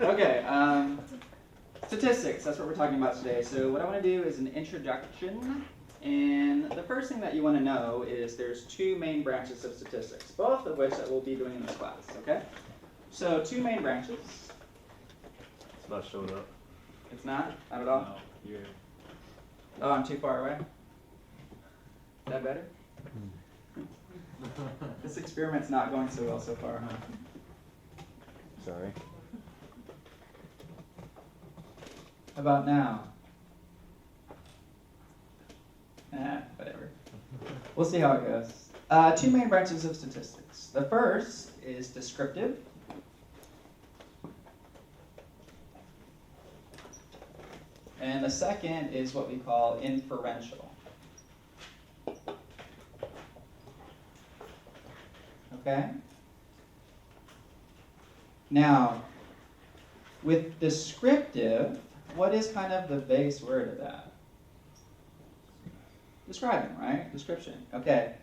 Okay, statistics, that's what we're talking about today. So what I want to do is an introduction. And the first thing that you want to know is there's two main branches of statistics, both of which that we'll be doing in this class, okay? So two main branches. It's not showing up. It's not at all? No, you're... Oh, I'm too far away? Is that better? This experiment's not going so well so far, huh? Sorry. How about now? Whatever. We'll see how it goes. Two main branches of statistics. The first is descriptive. And the second is what we call inferential. Okay? Now, with descriptive, what is kind of the base word of that? Describing, right? Description. Okay.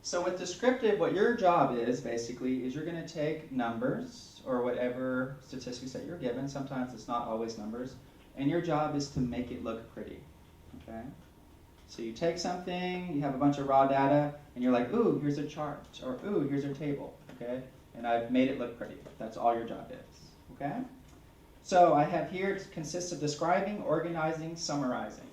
So with descriptive, what your job is, basically, is you're going to take numbers, or whatever statistics that you're given. Sometimes it's not always numbers. And your job is to make it look pretty. Okay? So you take something, you have a bunch of raw data, and you're like, ooh, here's a chart, or ooh, here's a table. Okay? And I've made it look pretty. That's all your job is. Okay? So I have here, it consists of describing, organizing, summarizing.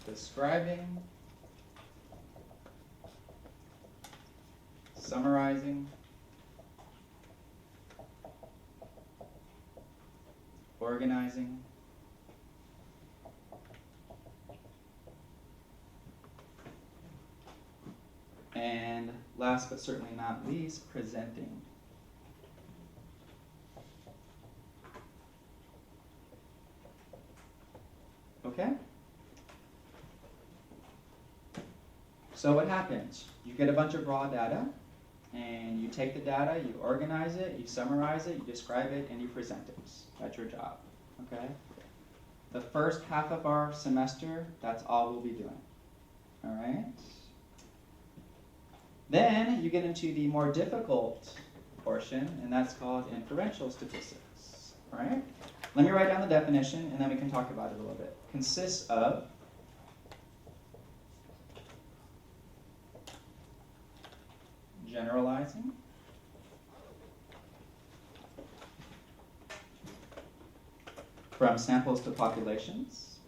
Describing, summarizing, organizing, and last but certainly not least, presenting. Okay? So what happens? You get a bunch of raw data, and you take the data, you organize it, you summarize it, you describe it, and you present it. That's your job. Okay? The first half of our semester, that's all we'll be doing. All right? Then you get into the more difficult portion, and that's called inferential statistics. All right? Let me write down the definition, and then we can talk about it a little bit. Consists of generalizing, from samples to populations,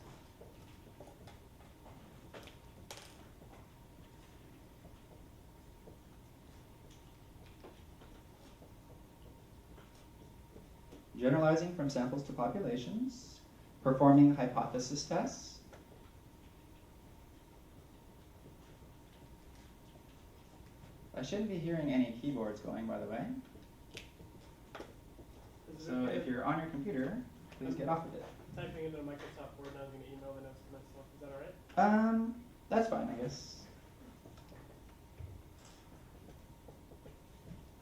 generalizing from samples to populations, performing hypothesis tests, I shouldn't be hearing any keyboards going, by the way. So if you're on your computer, please get off of it. Typing into Microsoft Word, and I was going to email the notes to myself. Is that all right? That's fine, I guess.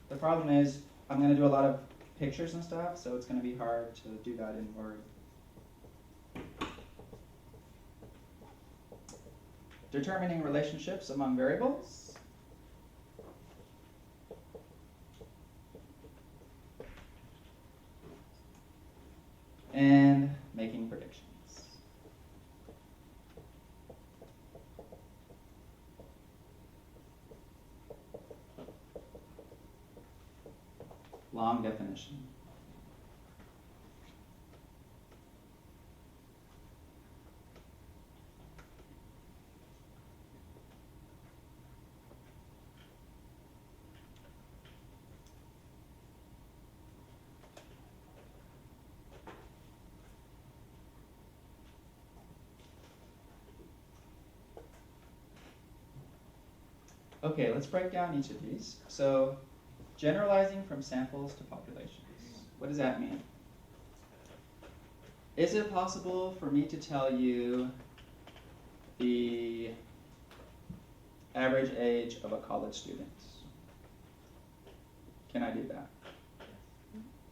The problem is, I'm going to do a lot of pictures and stuff, so it's going to be hard to do that in Word. Determining relationships among variables. And making predictions. Long definition. Okay, let's break down each of these. So, generalizing from samples to populations. What does that mean? Is it possible for me to tell you the average age of a college student? Can I do that?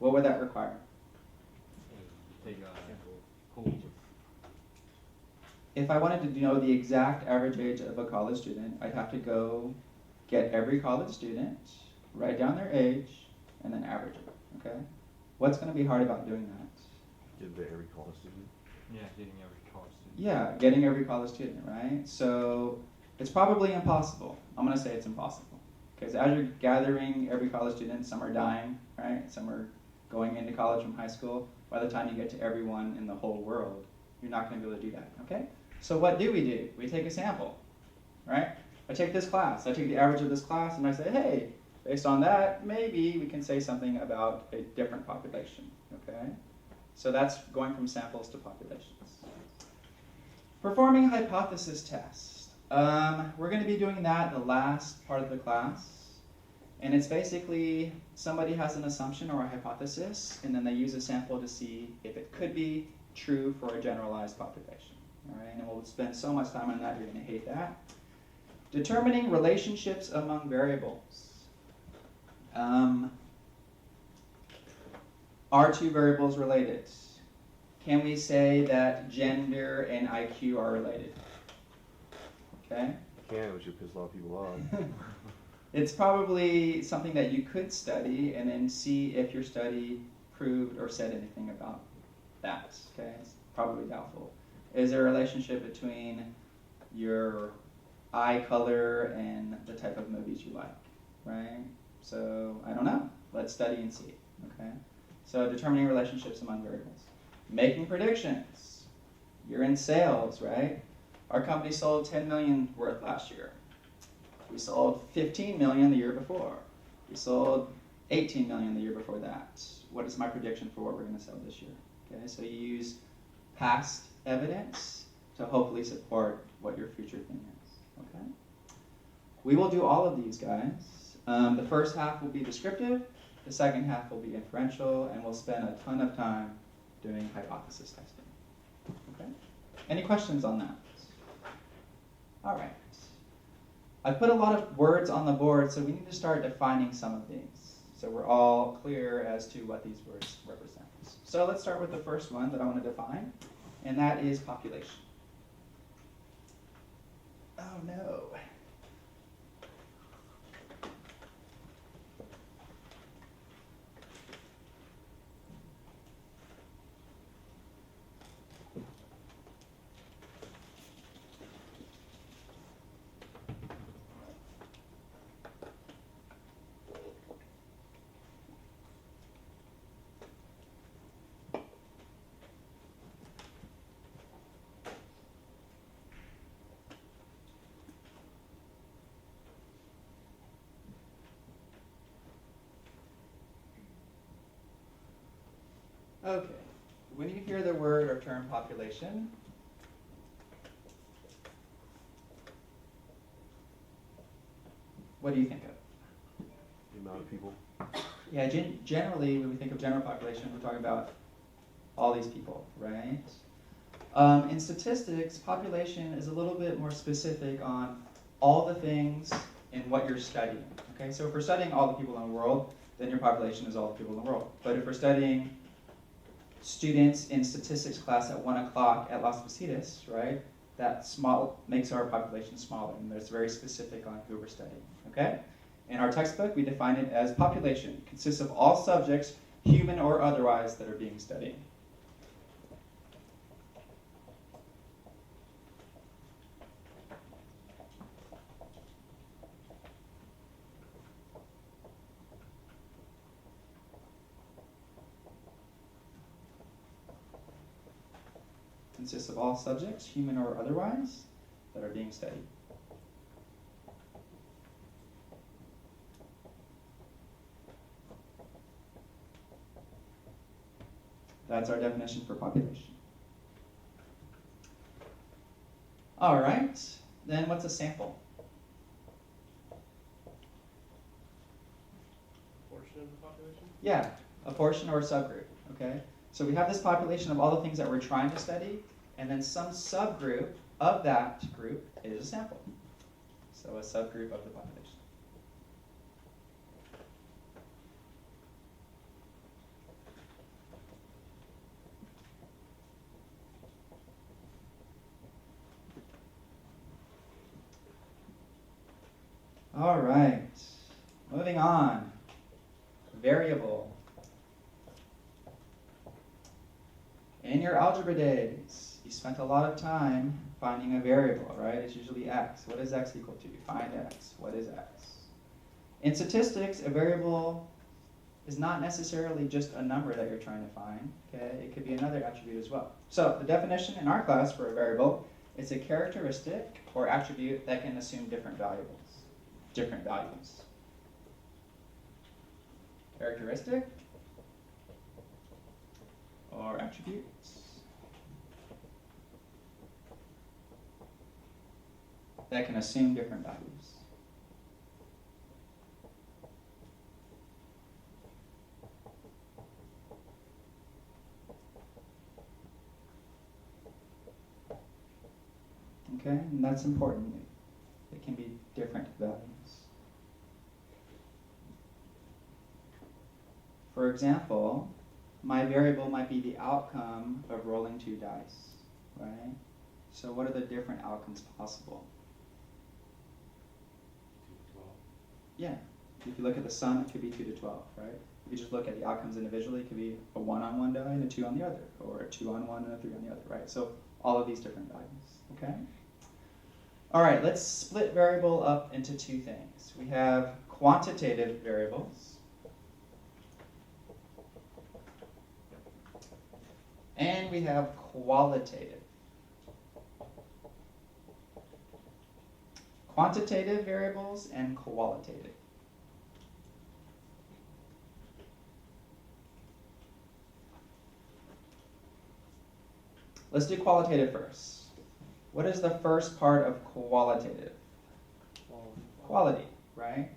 What would that require? Take pool. If I wanted to know the exact average age of a college student, I'd have to go get every college student, write down their age, and then average it, okay? What's going to be hard about doing that? Did every college student? Yeah, getting every college student. Yeah, getting every college student, right? So it's probably impossible. I'm going to say it's impossible. Because as you're gathering every college student, some are dying, right? Some are going into college from high school. By the time you get to everyone in the whole world, you're not going to be able to do that, okay? So what do? We take a sample, right? I take this class, I take the average of this class, and I say, hey, based on that, maybe we can say something about a different population, okay? So that's going from samples to populations. Performing hypothesis test. We're going to be doing that the last part of the class. And it's basically somebody has an assumption or a hypothesis, and then they use a sample to see if it could be true for a generalized population. All right, and we'll spend so much time on that, you're going to hate that. Determining relationships among variables. Are two variables related? Can we say that gender and IQ are related? Okay. Can't, which would piss a lot of people off. It's probably something that you could study and then see if your study proved or said anything about that. Okay, it's probably doubtful. Is there a relationship between your eye color and the type of movies you like, right? So I don't know. Let's study and see. Okay. So determining relationships among variables. Making predictions. You're in sales, right? Our company sold 10 million worth last year. We sold 15 million the year before. We sold 18 million the year before that. What is my prediction for what we're going to sell this year? Okay, so you use past evidence to hopefully support what your future thing is. Okay, we will do all of these, guys. The first half will be descriptive. The second half will be inferential, and we'll spend a ton of time doing hypothesis testing. Okay, any questions on that? All right. I put a lot of words on the board, so we need to start defining some of these, so we're all clear as to what these words represent. So let's start with the first one that I want to define, and that is population. Oh no. Okay, when you hear the word or term population, what do you think of? The amount of people. Yeah, generally, when we think of general population, we're talking about all these people, right? In statistics, population is a little bit more specific on all the things in what you're studying. Okay, so if we're studying all the people in the world, then your population is all the people in the world. But if we're studying students in statistics class at 1 o'clock at Las Positas, right? That small makes our population smaller, and that's very specific on who we're studying, okay? In our textbook, we define it as population. It consists of all subjects, human or otherwise, that are being studied. Consists of all subjects, human or otherwise, that are being studied. That's our definition for population. All right, then what's a sample? Portion of the population? Yeah, a portion or a subgroup, okay? So we have this population of all the things that we're trying to study, and then some subgroup of that group is a sample. So a subgroup of the population. All right, Moving on. Variable. In your algebra days, you spent a lot of time finding a variable, right? It's usually x. What is x equal to? Find x. What is x? In statistics, a variable is not necessarily just a number that you're trying to find. Okay, it could be another attribute as well. So the definition in our class for a variable is a characteristic or attribute that can assume different values. Characteristic or attributes that can assume different values. Okay, and that's important. It can be different values. For example, my variable might be the outcome of rolling 2 dice, right? So what are the different outcomes possible? 2 to 12. Yeah, if you look at the sum, it could be 2 to 12, right? If you just look at the outcomes individually, it could be a 1 on one die and a 2 on the other, or a 2 on one and a 3 on the other, right? So all of these different values, okay? All right, let's split variable up into 2 things. We have quantitative variables, and we have qualitative. Quantitative variables and qualitative. Let's do qualitative first. What is the first part of qualitative? Quality, right?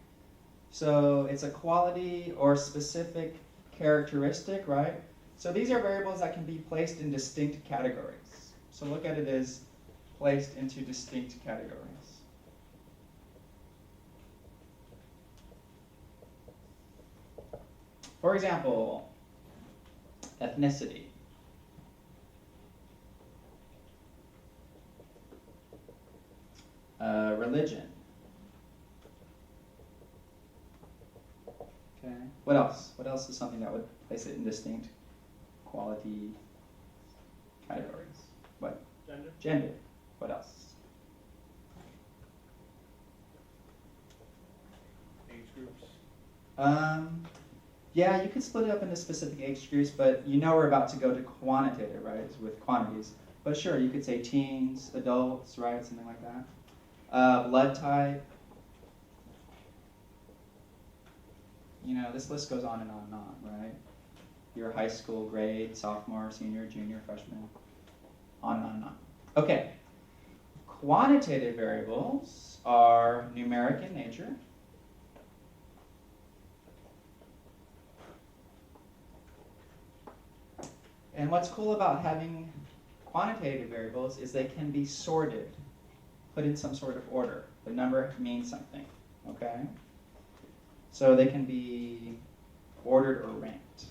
So it's a quality or specific characteristic, right? So these are variables that can be placed in distinct categories. So look at it as placed into distinct categories. For example, ethnicity. Religion. Okay. What else? What else is something that would place it in distinct quality categories? What? Gender. Gender. What else? Age groups. Yeah, you could split it up into specific age groups, but you know we're about to go to quantitative, right? It's with quantities. But sure, you could say teens, adults, right? Something like that. Blood type. You know, this list goes on and on and on, right? Your high school grade, sophomore, senior, junior, freshman, on and on and on. Okay. Quantitative variables are numeric in nature. And what's cool about having quantitative variables is they can be sorted, put in some sort of order. The number means something, okay? So they can be ordered or ranked.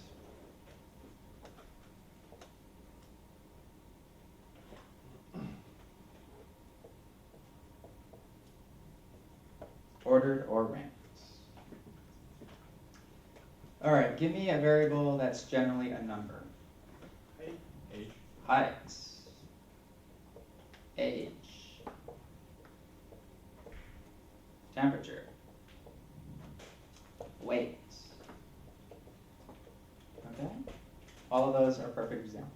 Ordered or ranked. All right, give me a variable that's generally a number. Height. Age. Height. Age. Temperature. Weight. Okay? All of those are perfect examples.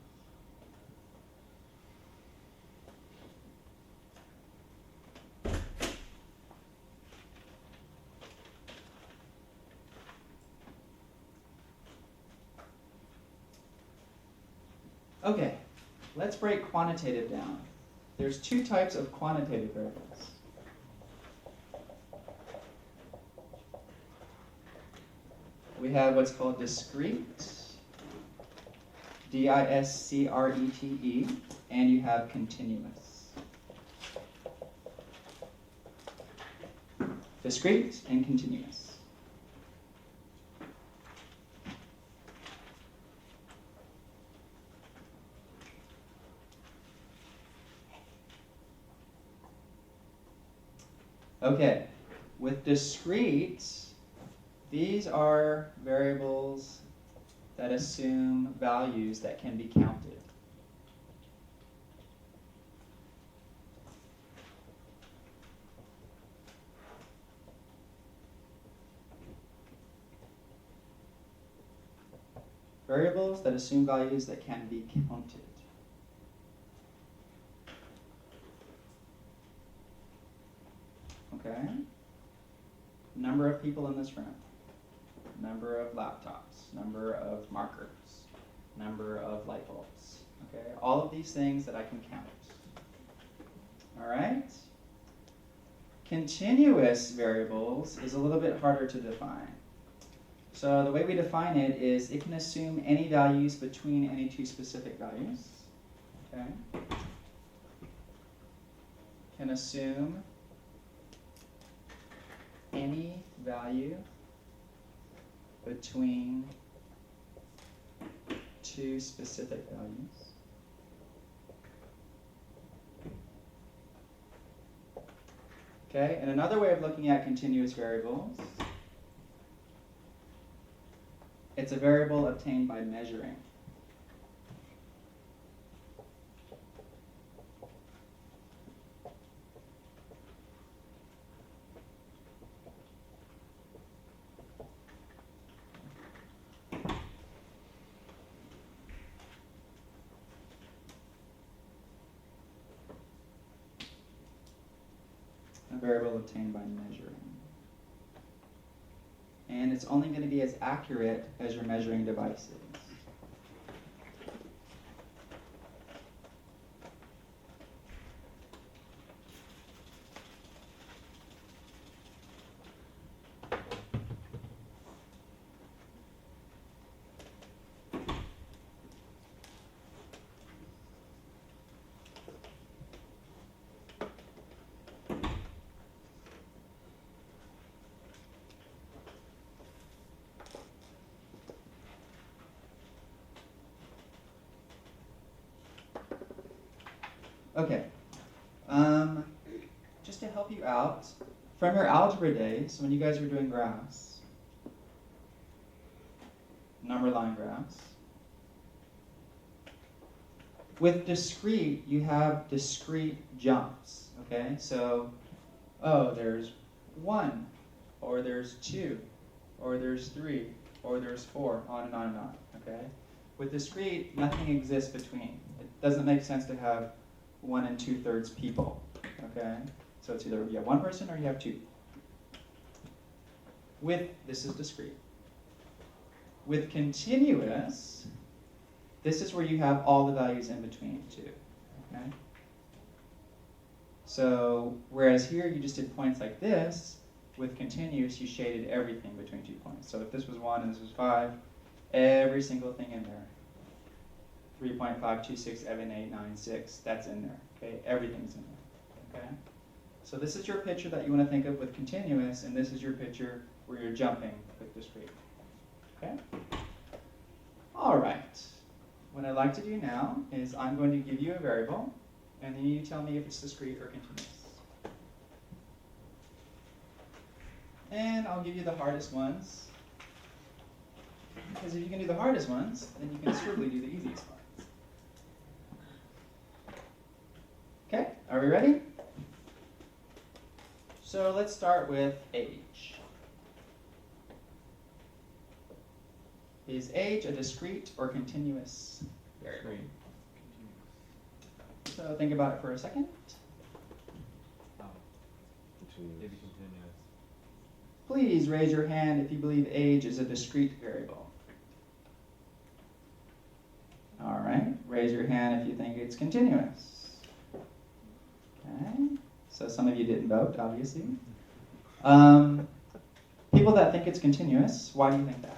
Okay, let's break quantitative down. There's 2 types of quantitative variables. We have what's called discrete, D-I-S-C-R-E-T-E, and you have continuous. Discrete and continuous. Okay, with discrete, These are variables that assume values that can be counted. Variables that assume values that can be counted. Okay? Number of people in this room. Number of laptops. Number of markers. Number of light bulbs. Okay? All of these things that I can count. All right? Continuous variables is a little bit harder to define. So the way we define it is it can assume any values between any two specific values. Okay? Can assume any value between two specific values. Okay, and another way of looking at continuous variables, it's a variable obtained by measuring. A variable obtained by measuring. And it's only going to be as accurate as your measuring device is. Okay, just to help you out, from your algebra days, when you guys were doing graphs, number line graphs, with discrete, you have discrete jumps, okay? So, oh, there's 1, or there's 2, or there's 3, or there's 4, on and on and on, okay? With discrete, nothing exists between. It doesn't make sense to have 1 2/3 people, okay? So it's either you have 1 person or you have 2. This is discrete. With continuous, this is where you have all the values in between too, okay? So, whereas here you just did points like this, with continuous you shaded everything between 2 points. So if this was 1 and this was 5, every single thing in there. 3.5267896, that's in there, okay? Everything's in there, okay? So this is your picture that you want to think of with continuous, and this is your picture where you're jumping with discrete, okay? All right, what I'd like to do now is I'm going to give you a variable, and then you tell me if it's discrete or continuous. And I'll give you the hardest ones, because if you can do the hardest ones, then you can certainly do the easiest ones. Okay, are we ready? So let's start with age. Is age a discrete or continuous variable? So think about it for a second. Continuous. Maybe continuous. Please raise your hand if you believe age is a discrete variable. All right, raise your hand if you think it's continuous. Okay, so some of you didn't vote, obviously. People that think it's continuous, why do you think that?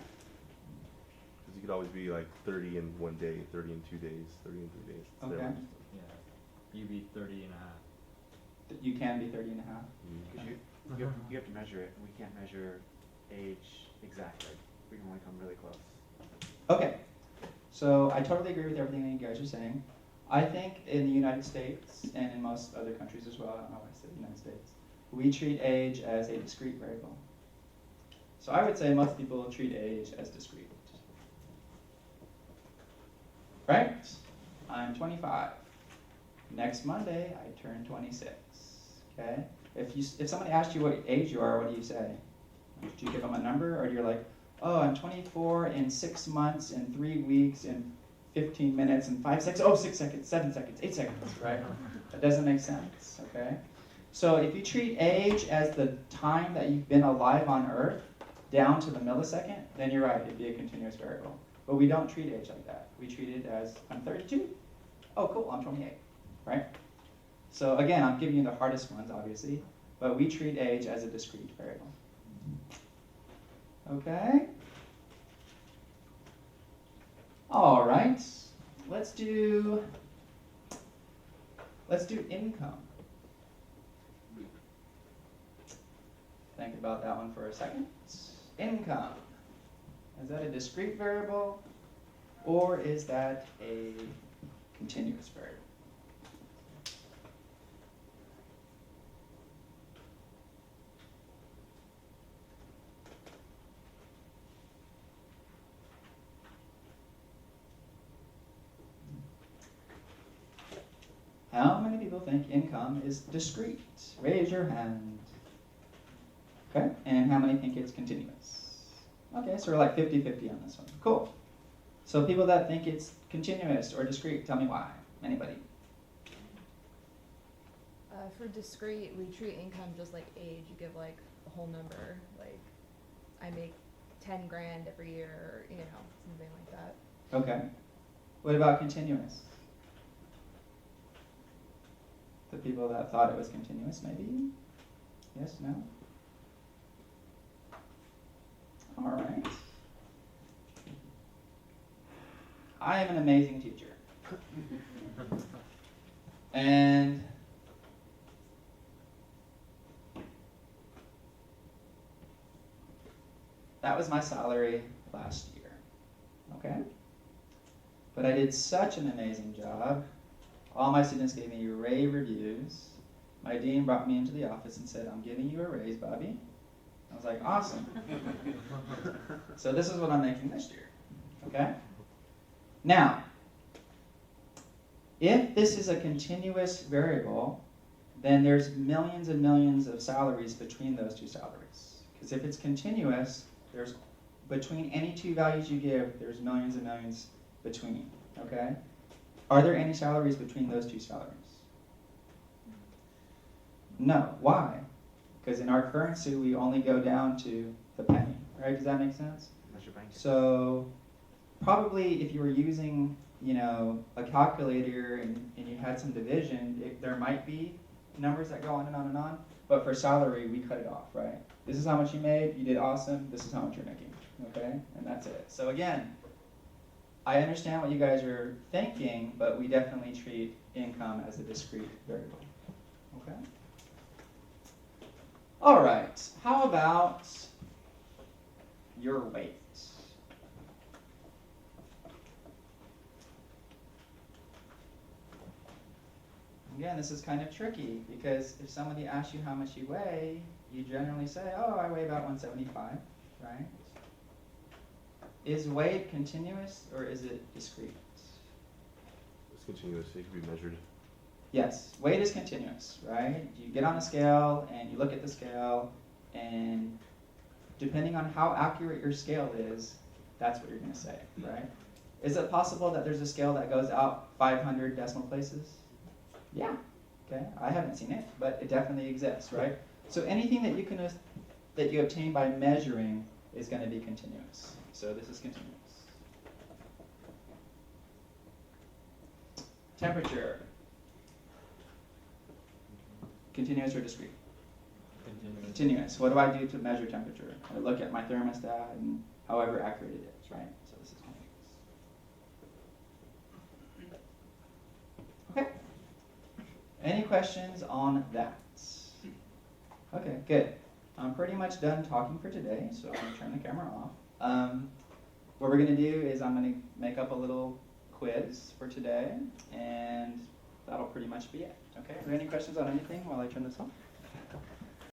Because you could always be like 30 in 1 day, 30 in 2 days, 30 in 3 days. It's Okay. never- Yeah. You be 30 and a half. You can be 30 and a half. Because you have to measure it, and we can't measure age exactly. We can only come really close. Okay, so I totally agree with everything that you guys are saying. I think in the United States, and in most other countries as well, I don't know why I said the United States, we treat age as a discrete variable. So I would say most people treat age as discrete. Right? I'm 25. Next Monday, I turn 26. Okay? If somebody asked you what age you are, what do you say? Do you give them a number, or you're like, oh, I'm 24 in 6 months, in 3 weeks, in 15 minutes, in 5 seconds, oh, 6 seconds, 7 seconds, 8 seconds, right? That doesn't make sense, okay? So if you treat age as the time that you've been alive on Earth, down to the millisecond, then you're right, it'd be a continuous variable. But we don't treat age like that. We treat it as, I'm 32. Oh, cool, I'm 28, right? So again, I'm giving you the hardest ones, obviously, but we treat age as a discrete variable. Okay? All right, let's do income. Think about that one for a second. Income. Is that a discrete variable, or is that a continuous variable? How many people think income is discrete? Raise your hand. Okay, and how many think it's continuous? Okay, so we're like 50-50 on this one. Cool. So people that think it's continuous or discrete, tell me why. Anybody? For discrete, we treat income just like age. You give like a whole number, like I make 10 grand every year, or, you know, something like that. Okay. What about continuous? The people that thought it was continuous, maybe? Yes, no? All right. I am an amazing teacher. And that was my salary last year. Okay? But I did such an amazing job. All my students gave me rave reviews. My dean brought me into the office and said, I'm giving you a raise, Bobby. I was like, awesome. So this is what I'm making this year. Okay? Now, if this is a continuous variable, then there's millions and millions of salaries between those two salaries. Because if it's continuous, there's between any two values you give, there's millions and millions between. Okay? Are there any salaries between those two salaries? No. Why? Because in our currency, we only go down to the penny. Right? Does that make sense? So probably if you were using, you know, a calculator and you had some division, there might be numbers that go on and on and on. But for salary, we cut it off, right? This is how much you made. You did awesome. This is how much you're making. Okay? And that's it. So again, I understand what you guys are thinking, but we definitely treat income as a discrete variable. Okay? All right. How about your weight? Again, this is kind of tricky because if somebody asks you how much you weigh, you generally say, oh, I weigh about 175, right? Is weight continuous or is it discrete? It's continuous. It can be measured. Yes, weight is continuous, right? You get on a scale and you look at the scale, and depending on how accurate your scale is, that's what you're going to say, right? Is it possible that there's a scale that goes out 500 decimal places? Yeah, okay. I haven't seen it, but it definitely exists, right? So anything that you obtain by measuring is going to be continuous. So this is continuous. Temperature. Continuous or discrete? Continuous. Continuous. What do I do to measure temperature? I look at my thermostat and however accurate it is, right? So this is continuous. Okay. Any questions on that? Okay, good. I'm pretty much done talking for today, so I'm going to turn the camera off. What we're going to do is I'm going to make up a little quiz for today, and that'll pretty much be it. Okay, are there any questions on anything while I turn this off?